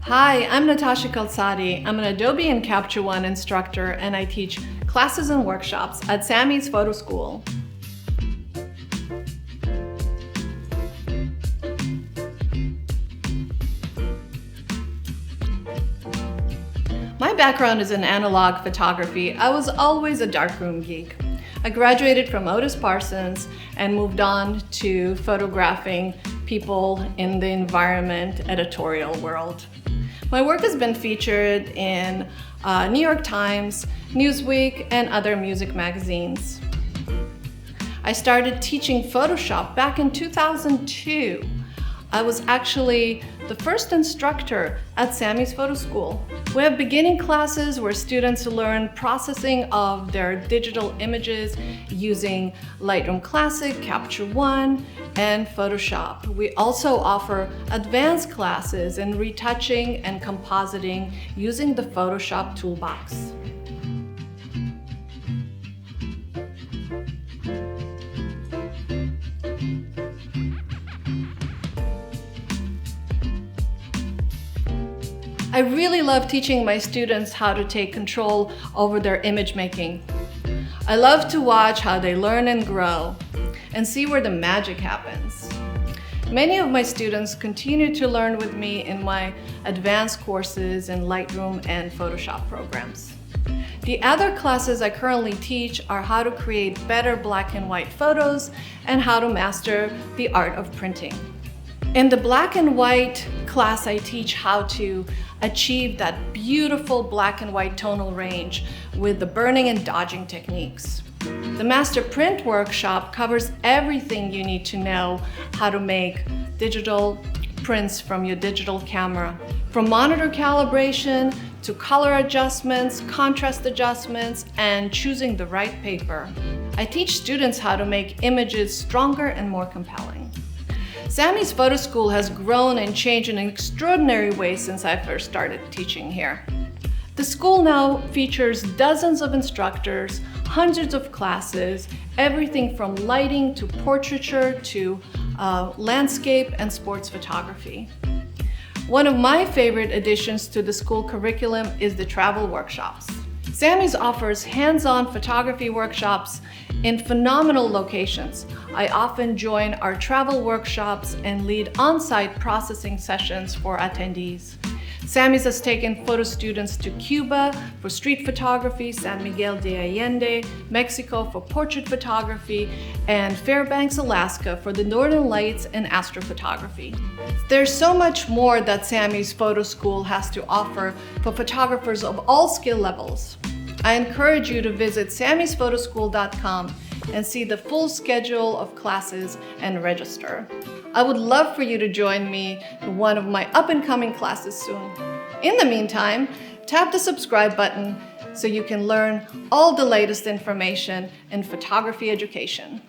Hi, I'm Natasha Calzatti. I'm an Adobe and Capture One instructor, and I teach classes and workshops at Samy's PhotoSchool. My background is in analog photography. I was always a darkroom geek. I graduated from Otis Parsons and moved on to photographing people in the environment editorial world. My work has been featured in New York Times, Newsweek, and other music magazines. I started teaching Photoshop back in 2002. I was actually the first instructor at Samy's PhotoSchool. We have beginning classes where students learn processing of their digital images using Lightroom Classic, Capture One, and Photoshop. We also offer advanced classes in retouching and compositing using the Photoshop toolbox. I really love teaching my students how to take control over their image making. I love to watch how they learn and grow and see where the magic happens. Many of my students continue to learn with me in my advanced courses in Lightroom and Photoshop programs. The other classes I currently teach are how to create better black and white photos and how to master the art of printing. In the black and white class, I teach how to achieve that beautiful black and white tonal range with the burning and dodging techniques. The Master Print workshop covers everything you need to know how to make digital prints from your digital camera. From monitor calibration to color adjustments, contrast adjustments, and choosing the right paper. I teach students how to make images stronger and more compelling. Samy's PhotoSchool has grown and changed in an extraordinary way since I first started teaching here. The school now features dozens of instructors, hundreds of classes, everything from lighting to portraiture to landscape and sports photography. One of my favorite additions to the school curriculum is the travel workshops. Samy's offers hands-on photography workshops in phenomenal locations. I often join our travel workshops and lead on-site processing sessions for attendees. Samy's has taken photo students to Cuba for street photography, San Miguel de Allende, Mexico for portrait photography, and Fairbanks, Alaska for the Northern Lights and astrophotography. There's so much more that Samy's PhotoSchool has to offer for photographers of all skill levels. I encourage you to visit samysphotoschool.com and see the full schedule of classes and register. I would love for you to join me in one of my up-and-coming classes soon. In the meantime, tap the subscribe button so you can learn all the latest information in photography education.